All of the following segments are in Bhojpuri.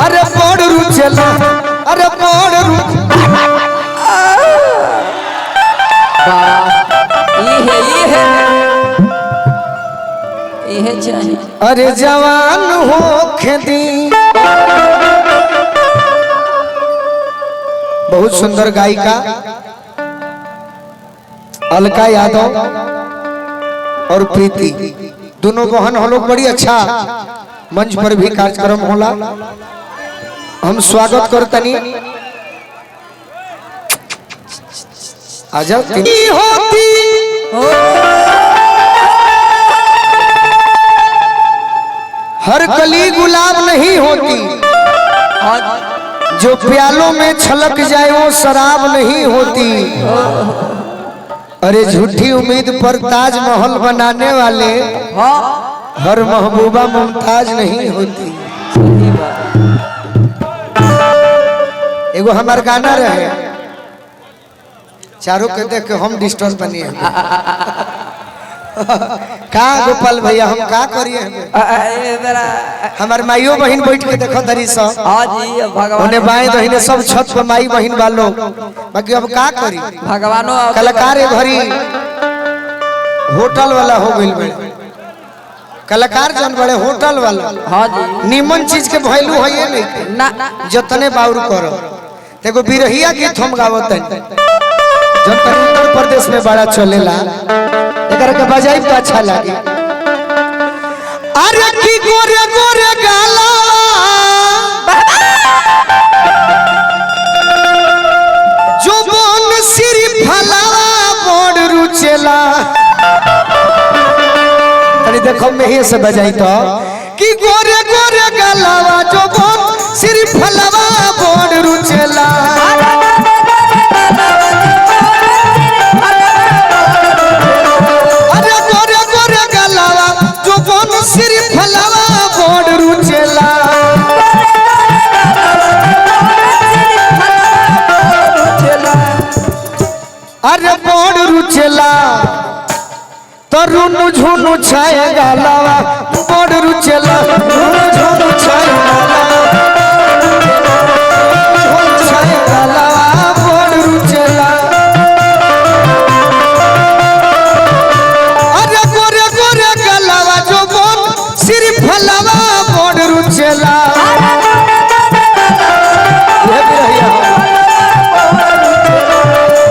अरे बड़ रुचेला अरे बड़ ये चाहिए। अरे जवान हो खेती बहुत सुंदर गायिका अलका यादव और प्रीति दोनों बहन हम लोग बड़ी अच्छा मंच पर भी कार्यक्रम होला। हम स्वागत करतनी आजा होती हर कली गुलाब नहीं होती, जो प्यालों में छलक जाए वो शराब नहीं होती। अरे झूठी उम्मीद पर ताजमहल बनाने वाले हर महबूबा मुमताज नहीं होती। एगो हमार गाना रहे चारों के देख के हम डिस्टर्ब बनिए का गोपाल भैया हम का करिए हमार माइयो बहन बैठ के देखो तरी सब उन्हें बाएं दहिने सब छत पर माई बहन वालों बाकी अब का करी भगवानो कलाकार घरी होटल वाला हो गइल बड़े कलाकार जन बड़े होटल वाला। हाँ जी निमन चीज के वैल्यू है नहीं ना जतने बाउर करो देखो बिरहिया गीत हम गावत जब उत्तर प्रदेश में बड़ा चलेला एकर के बजाई तो अच्छा लागे। अरे की गोरे गोरे गाला जो बन सिरी फलावा बड़ रुचेला तनी देखो में से बजाई तो की गोरे गोरे गालावा जो बन सिरी फलावा बड़ रुचेला। सिरी फलावा बड़ रुचेला अरे बड़ रुचेला तो रुनु झुनु छाए गालावा बड़ रुचेला रुनु झुनु छाए गालावा बड़ रुचेला। अरे गोरे गोरे गालावा जो सिरी फलावा बड़ रुचेला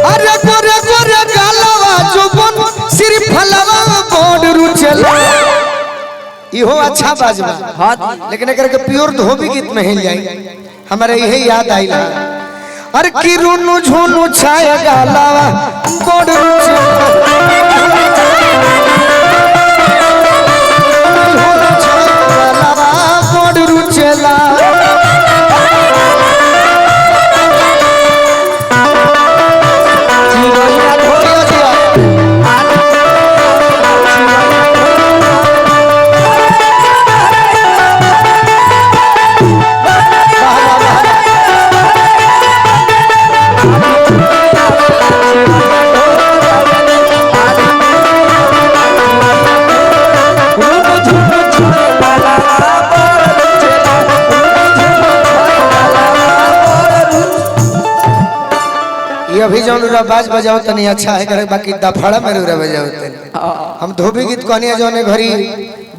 अरे गोरे गोरे गालावा जो बन सिरी फलावा बड़ रुचेला। इहो अच्छा बाजबा लेकिन एकर के प्योर धोबी गीत में हिल जाई हमारे यही याद आइला। अरे की रुनु झुनु छाया गालावा बड़ रुचेला रुचेला अभी जो बाज बजाओ तनी अच्छा है करे बाकी दफड़ा में रुरा बजाओ तनी हम धोबी गीत कहनी जो ने घरी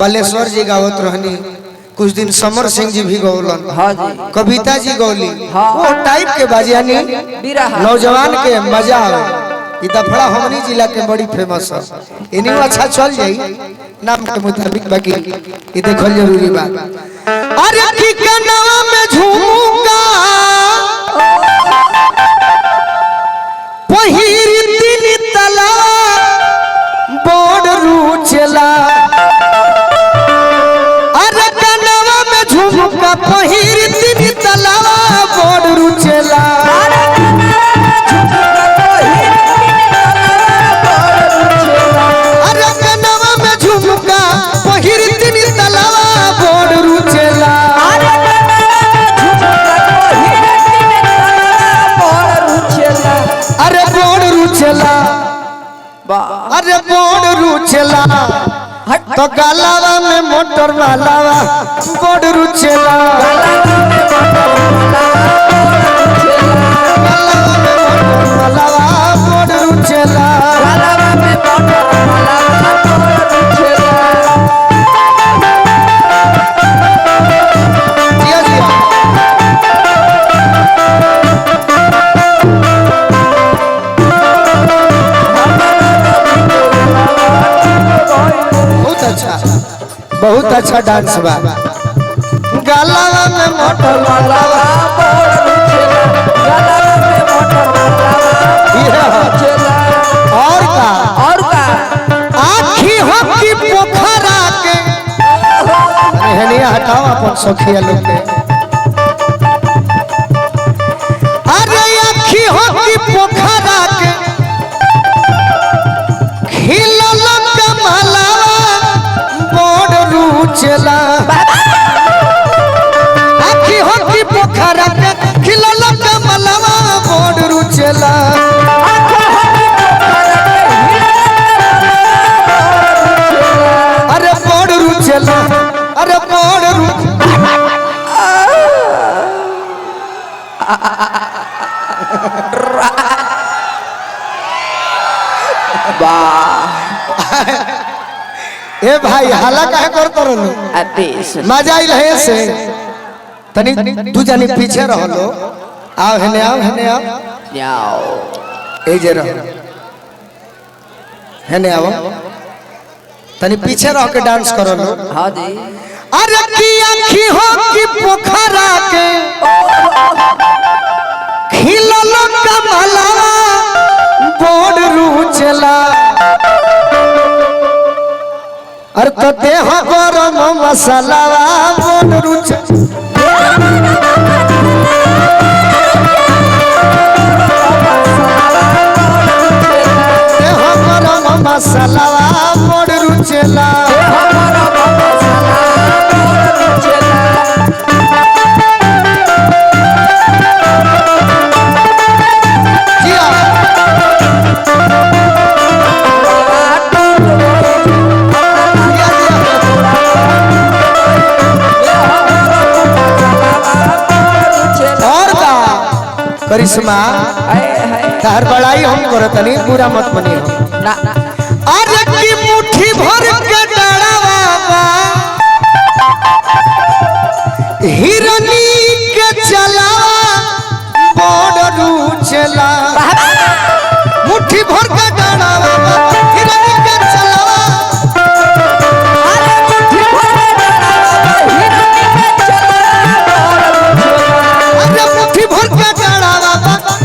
बालेश्वर जी गावत रहनी कुछ दिन समर सिंह जी भी गौलन। हाँ जी कविता जी गौली वो टाइप के बाजियानी नौजवान के मजा आवे। ई दफड़ा हमनी जिला के बड़ी फेमस है इन्हीं अच्छा चल जाई नाम के मुताबिक बाकी ई देखल जरूरी बात। अरे की कनवा में झुमका पहिर तीन तला बड़ रुचेला अरे कनवा में झुमका पहिर तीन तला बड़ रुचेला अरे कनवा में झुमका पहिर तीन तला बड़ रुचेला अरे बड़ रुचेला अरे बड़ रुचेला तो गालावा में मोटर वालावा बड़ रुचेला। बहुत अच्छा डांस बा। गलावा में मोटर मलावा मोड़ रुचेला गलावा में मोटर मलावा रुचेला। और का आखी हो की पोखरा के हनिया हटाओ अपन सखिया लोग के। अरे आखी हो की पोखरा के खिलल कमलावा मोड़ रुचेला। आखी हो की पोखरा के खिलल कमलावा मोड़ रुचेला। अरे मोड़ रुचेला अरे मोड़ ए भाई हाला काहे करत रहलो मजा आई रहे से तनी तू जानी पीछे रहलो। आओ हेने आओ ए जे रहो हेने आओ तनी पीछे रह के डांस करो लो। हाँ जी। अरे की आँखी हो की पोखरा के खिलल कमलवा बोड रुचला। अरे तो देह गरम मसालावा बोड रुचला। देह गरम मसालावा बोड रुचला। करिश्मा तार बड़ाई हम करत नहीं पूरा मत मनी हम ना ना। अरे की मुट्ठी भर के डरावा हिरनी के चलावा बोड रुचला। मुट्ठी भर के डरावा हिरनी के चलावा। अरे मुट्ठी भर के डरावा हिरनी के चलावा। अरे मुट्ठी भर के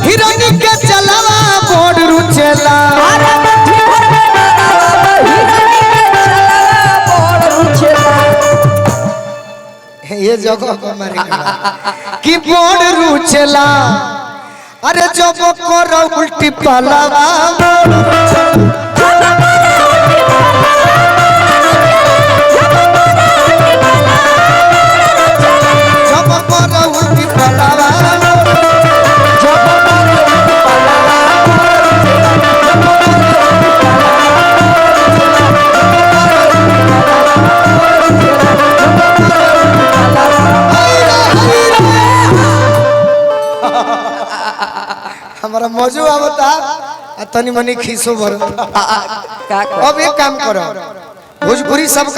हिरनी के चलावा बोड रुचला। अरे मुट्ठी भर के डरावा हिरनी के चलावा बोड रुचला। ये जगह को मारेगा कि बोड रुचला। अरे जब करो उल्टी पलावा बोड रुचला। जब करो उल्टी पलावा हमारा मौजू आवता तनी मनी खीसो भर। अब एक काम करो भोजपुरी सबका